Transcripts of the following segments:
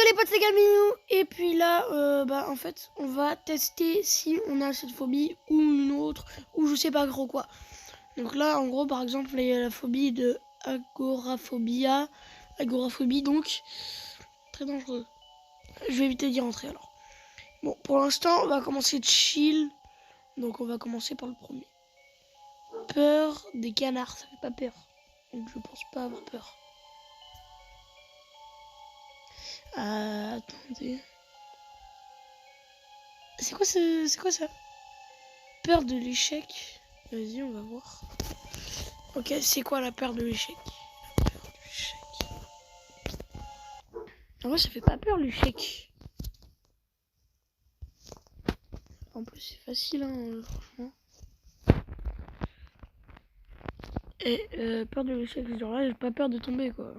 les potes, c'est Camille. Et puis là, en fait, on va tester si on a cette phobie ou une autre, ou je sais pas trop quoi. Donc là, en gros, par exemple, il y a la phobie de agoraphobie, donc très dangereux. Je vais éviter d'y rentrer alors. Bon, pour l'instant, on va commencer chill. Donc on va commencer par le premier. Peur des canards, ça fait pas peur. Donc je pense pas avoir peur. Attendez. C'est quoi ça? Peur de l'échec. Vas-y, on va voir. Ok, c'est quoi la peur de l'échec? La peur de l'échec. En vrai, ça fait pas peur l'échec. En plus, c'est facile, hein, franchement. Et peur de l'échec, genre là, j'ai pas peur de tomber, quoi.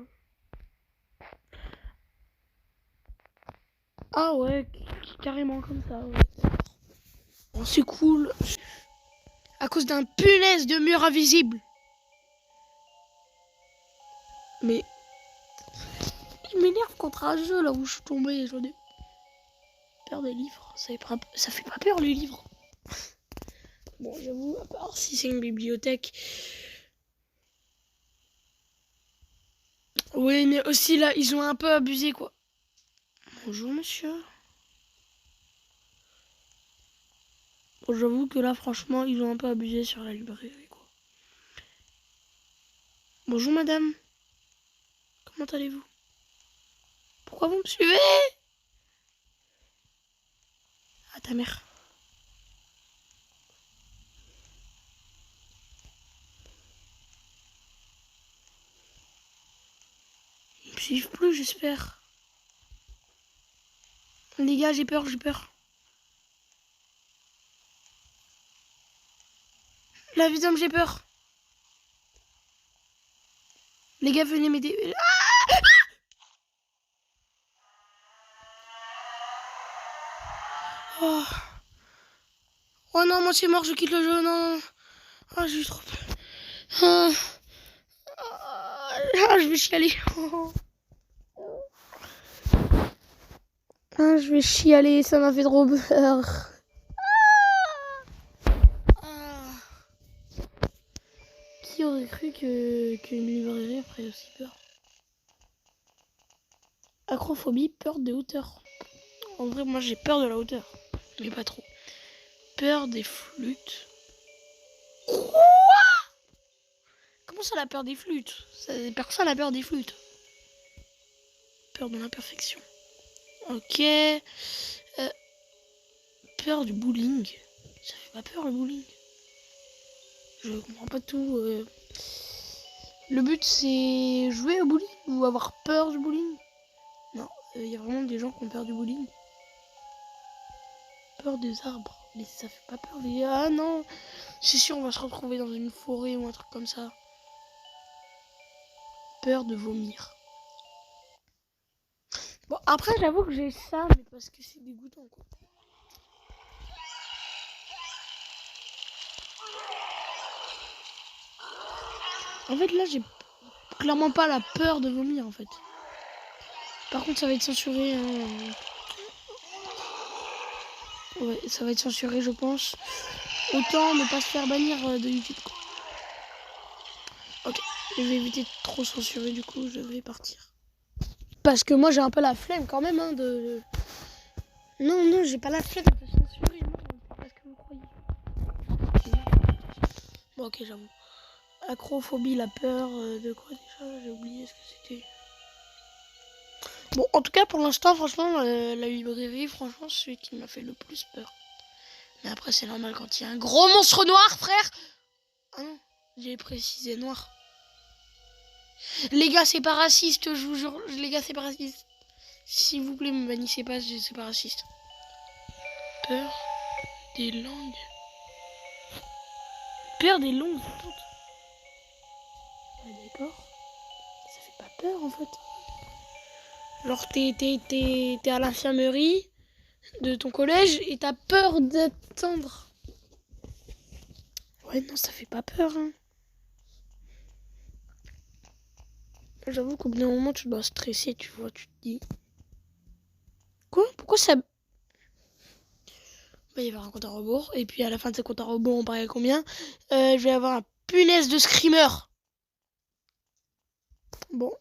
Ah ouais, carrément comme ça, ouais. Bon, c'est cool. À cause d'un punaise de mur invisible. Mais il m'énerve contre un jeu là où je suis tombé. J'en ai peur des livres. Ça fait pas peur les livres. Bon, j'avoue, à part si c'est une bibliothèque. Oui, mais aussi là, ils ont un peu abusé quoi. Bonjour monsieur. Bon, j'avoue que là, franchement, ils ont un peu abusé sur la librairie quoi. Bonjour madame. Comment allez-vous? Pourquoi vous me suivez? Ah, ta mère. Ils me suivent plus, j'espère. Les gars, j'ai peur. La vie d'homme, j'ai peur. Les gars, venez m'aider. Oh. Oh non, moi c'est mort, je quitte le jeu, non. Ah, j'ai eu trop peur. Je vais chialer. Je vais chialer, ça m'a fait trop peur. Qui aurait cru qu'une librairie ferait aussi peur? Acrophobie, peur des hauteurs. En vrai, moi j'ai peur de la hauteur, mais pas trop. Peur des flûtes. Quoi? Comment ça, la peur des flûtes? Personne n'a peur des flûtes. Peur de l'imperfection. Ok. Peur du bowling. Ça fait pas peur le bowling. Je comprends pas tout. Le but c'est jouer au bowling ou avoir peur du bowling? Non, il y a vraiment des gens qui ont peur du bowling. Peur des arbres. Mais ça fait pas peur les gars. Ah non. C'est sûr on va se retrouver dans une forêt ou un truc comme ça. Peur de vomir. Bon après j'avoue que j'ai ça mais parce que c'est dégoûtant quoi. En fait là j'ai clairement pas la peur de vomir en fait. Par contre ça va être censuré. Ouais, ça va être censuré je pense. Autant ne pas se faire bannir de YouTube quoi. Ok, je vais éviter de trop censurer du coup, je vais partir. Parce que moi j'ai un peu la flemme quand même de... Non, j'ai pas la flemme de censurer, non, c'est pas ce que vous croyez. Bon ok j'avoue. Acrophobie, la peur de quoi déjà? J'ai oublié ce que c'était. Bon en tout cas pour l'instant franchement la librairie franchement c'est celui qui m'a fait le plus peur. Mais après c'est normal quand il y a un gros monstre noir frère. Ah non, j'ai précisé noir. Les gars, c'est pas raciste, je vous jure. Les gars, c'est pas raciste. S'il vous plaît, me bannissez pas, c'est pas raciste. Peur des langues. Peur des langues. Ah, d'accord. Ça fait pas peur en fait. Genre, t'es à l'infirmerie de ton collège et t'as peur d'attendre. Ouais, non, ça fait pas peur. Hein. J'avoue qu'au bout d'un moment, tu dois stresser, tu vois, tu te dis. coup, ça... Il va y avoir un compte à rebours. Et puis à la fin de ce compte à rebours, on paraît combien je vais avoir un punaise de screamer. Bon,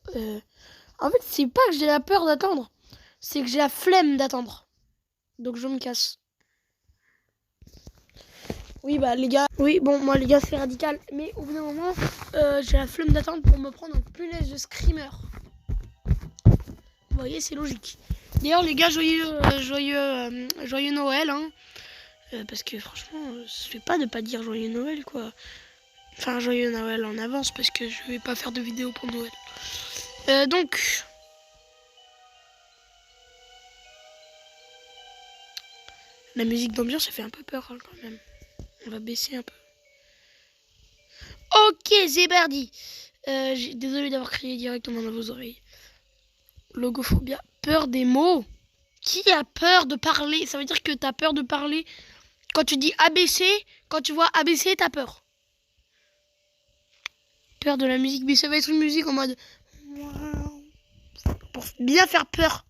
en fait, c'est pas que j'ai la peur d'attendre. C'est que j'ai la flemme d'attendre. Donc je me casse. Oui, bah les gars. Oui, bon, moi les gars, c'est radical. Mais au bout d'un moment, j'ai la flemme d'attendre pour me prendre un punaise de screamer. Vous voyez, c'est logique. D'ailleurs, les gars, joyeux Noël. Hein. Parce que franchement, ça fait pas de pas dire joyeux Noël, quoi. Enfin, joyeux Noël en avance, parce que je vais pas faire de vidéo pour Noël. Donc... La musique d'ambiance, ça fait un peu peur, hein, quand même. On va baisser un peu. Ok, c'est parti. Désolé d'avoir crié directement dans vos oreilles. Logophobia. Peur des mots. Qui a peur de parler? Ça veut dire que t'as peur de parler. Quand tu dis ABC, quand tu vois ABC, t'as peur. Peur de la musique. Mais ça va être une musique en mode... Pour bien faire peur.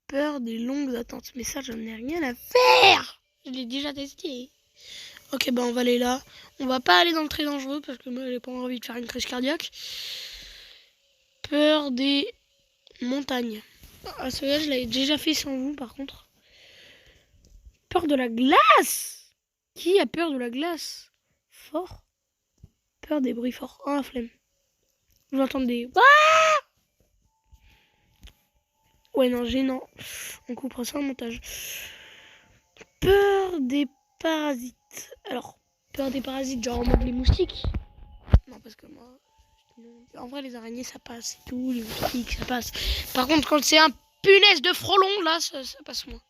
Peur des longues attentes. Mais ça, j'en ai rien à faire. Je l'ai déjà testé. Ok, bah on va aller là. On va pas aller dans le très dangereux parce que moi j'ai pas envie de faire une crise cardiaque. Peur des montagnes. Ah, celui-là je l'avais déjà fait sans vous par contre. Peur de la glace. Qui a peur de la glace? Fort. Peur des bruits forts. Ah, flemme. Vous entendez des... Ouais, non, gênant. On coupera ça en montage. Peur des parasites. Alors, peur des parasites, genre en mode les moustiques. Non, parce que moi... En vrai, les araignées, ça passe et tout. Les moustiques, ça passe. Par contre, quand c'est un punaise de frelon, là, ça passe moins.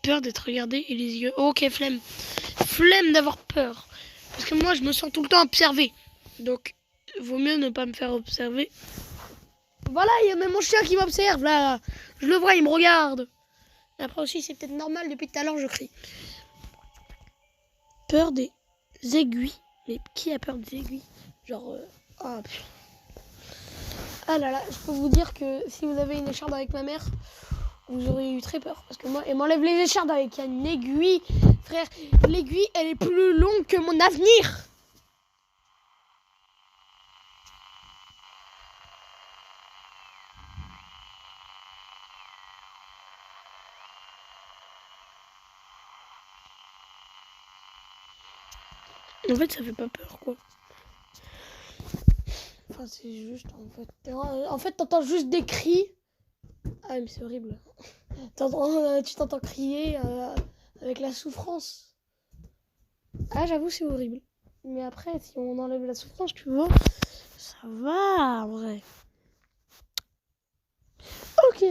Peur d'être regardé et les yeux... Ok, flemme. Flemme d'avoir peur. Parce que moi, je me sens tout le temps observé. Donc, vaut mieux ne pas me faire observer. Voilà, il y a même mon chien qui m'observe, là. Je le vois, il me regarde. Après aussi, c'est peut-être normal, depuis tout à l'heure, je crie. Peur des aiguilles. Mais qui a peur des aiguilles? Genre... Ah, putain. Ah là là, je peux vous dire que si vous avez une écharpe avec ma mère, vous aurez eu très peur. Parce que moi, elle m'enlève les écharpes avec une aiguille. Frère, l'aiguille, elle est plus longue que mon avenir. En fait, ça fait pas peur, quoi. Enfin, c'est juste, en fait, t'entends juste des cris. Ah, mais c'est horrible. Tu t'entends crier avec la souffrance. Ah, j'avoue, c'est horrible. Mais après, si on enlève la souffrance, tu vois, ça va, en vrai. Ok,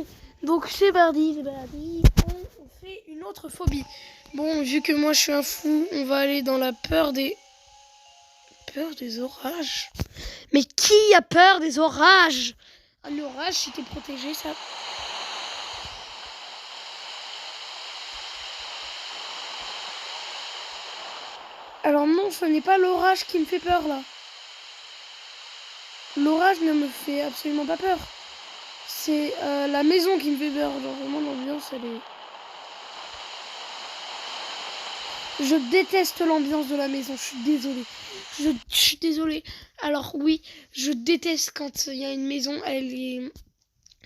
donc c'est parti. On fait une autre phobie. Bon, vu que moi je suis un fou, on va aller dans la peur des... Peur des orages? Mais qui a peur des orages? Ah, l'orage, si t'es protégé, ça... Alors non, ce n'est pas l'orage qui me fait peur, là. L'orage ne me fait absolument pas peur. C'est la maison qui me fait peur. Genre, vraiment, l'ambiance, elle est... Je déteste l'ambiance de la maison, je suis désolée. Je suis désolée. Alors oui, je déteste quand il y a une maison, elle est...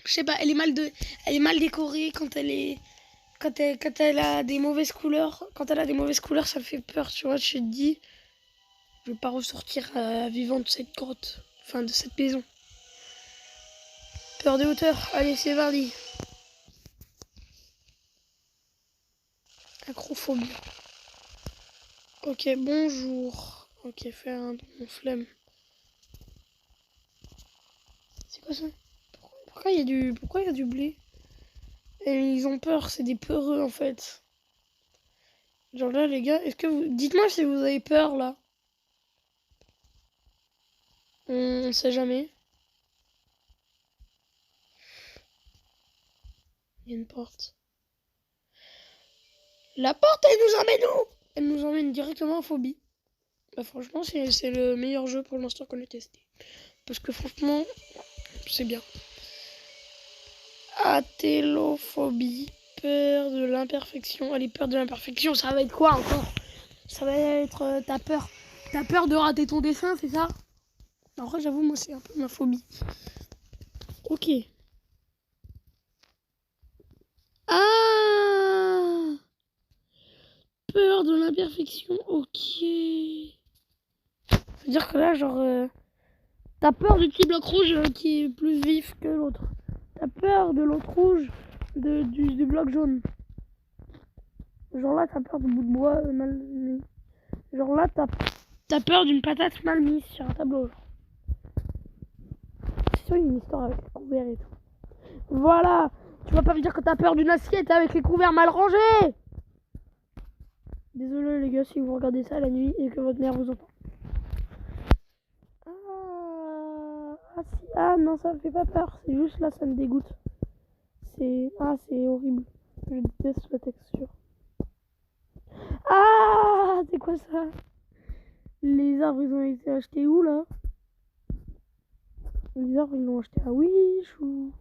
Je sais pas, elle est mal décorée, quand elle a des mauvaises couleurs. Quand elle a des mauvaises couleurs, ça me fait peur, tu vois. Je te dis, je vais pas ressortir vivant de cette grotte. Enfin, de cette maison. Peur des hauteurs. Allez, c'est parti. Acrophobie. Ok, bonjour. Ok, faire un mon flemme. C'est quoi ça? Pourquoi il y a du blé? Et ils ont peur, c'est des peureux en fait. Genre là les gars, est-ce que vous... Dites-moi si vous avez peur là. On sait jamais. Il y a une porte. La porte, elle nous emmène où? Elle nous emmène directement en phobie. Bah franchement, c'est le meilleur jeu pour l'instant qu'on ait testé. Parce que franchement, c'est bien. Atélophobie. Peur de l'imperfection. Allez, peur de l'imperfection, ça va être quoi encore? Ça va être t'as peur. T'as peur de rater ton dessin, c'est ça? En vrai, j'avoue, moi, c'est un peu ma phobie. Ok. Ah! Peur de l'imperfection, ok. C'est-à-dire que là, genre, t'as peur du petit bloc rouge qui est plus vif que l'autre. T'as peur de l'autre rouge du bloc jaune. Genre là, t'as peur du bout de bois mal mis. Genre là, t'as peur d'une patate mal mise sur un tableau. C'est sûr, il y a une histoire avec les couverts et tout. Voilà! Tu vas pas me dire que t'as peur d'une assiette avec les couverts mal rangés! Désolé les gars si vous regardez ça la nuit et que votre mère vous entend. Ah non, ça me fait pas peur. C'est juste là, ça me dégoûte. C'est horrible. Je déteste la texture. Ah, c'est quoi ça? Les arbres, ils ont été achetés où là? Les arbres, ils l'ont acheté à Wish ou...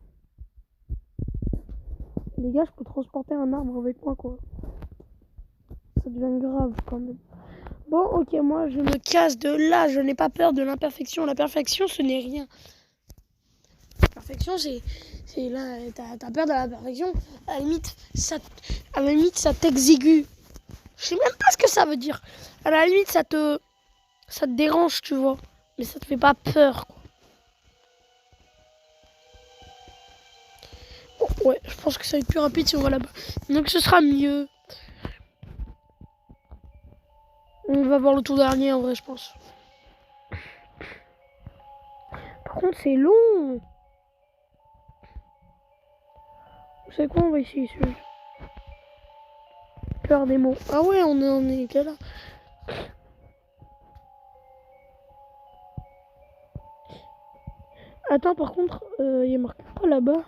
Les gars, je peux transporter un arbre avec moi quoi. Ça devient grave quand même. Bon, ok, moi je me casse de là. Je n'ai pas peur de l'imperfection. La perfection, ce n'est rien. La perfection, c'est là, t'as peur de la perfection. À la limite, ça t'exigue. Je sais même pas ce que ça veut dire. À la limite, ça te dérange, tu vois. Mais ça te fait pas peur, quoi. Bon, ouais, je pense que ça va être plus rapide si on va là-bas. Donc ce sera mieux. On va voir le tout dernier, en vrai, je pense. Par contre, c'est long. Vous savez quoi, on va essayer celui-là. Peur des mots. Ah ouais, on est là. Attends, par contre, il y a marqué quoi là-bas?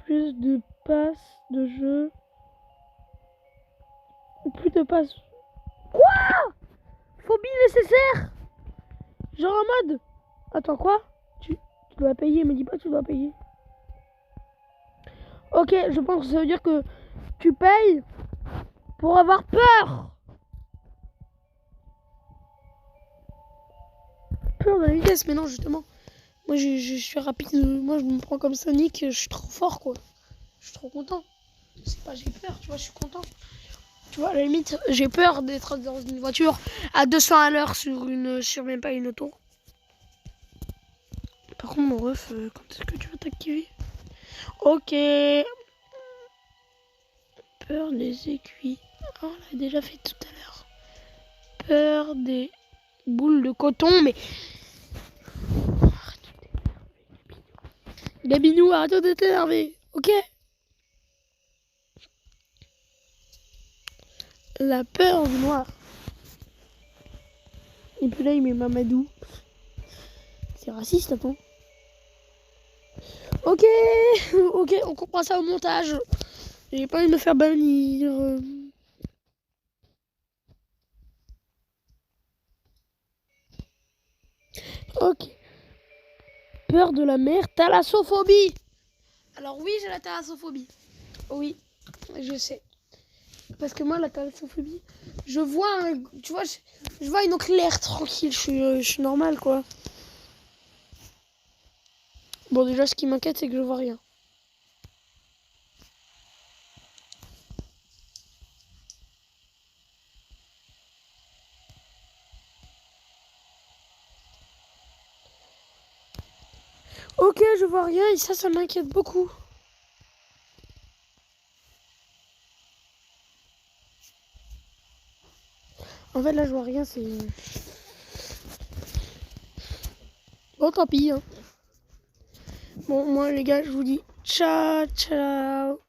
Plus de passes de jeu. Plus de passes. Quoi? Phobie nécessaire? Genre en mode. Attends, quoi? Tu dois payer, me dis pas que tu dois payer. Ok, je pense que ça veut dire que tu payes pour avoir peur. Peur de la vitesse, mais non, justement. Moi, je suis rapide. Moi, je me prends comme Sonic. Je suis trop fort, quoi. Je suis trop content. C'est pas j'ai peur, tu vois, je suis content. Tu vois, à la limite, j'ai peur d'être dans une voiture à 200 à l'heure sur même pas une auto. Par contre, mon ref, quand est-ce que tu vas t'activer? Ok. Peur des aiguilles. Oh, on l'a déjà fait tout à l'heure. Peur des boules de coton, mais... Arrête de t'énerver, Gabinou, arrête de t'énerver, ok? La peur du noir. Et puis là, il met Mamadou. C'est raciste, attends. Ok, on comprend ça au montage. J'ai pas envie de me faire bannir. Ok. Peur de la mer, thalassophobie. Alors oui, j'ai la thalassophobie. Oui, je sais. Parce que moi, la thalassophobie, je vois, tu vois, je vois une eau claire, tranquille. Je suis normale, quoi. Bon, déjà, ce qui m'inquiète, c'est que je vois rien. Ok, je vois rien et ça m'inquiète beaucoup. En fait, là, je vois rien, c'est... Bon, tant pis, hein. Bon, moi, les gars, je vous dis ciao, ciao.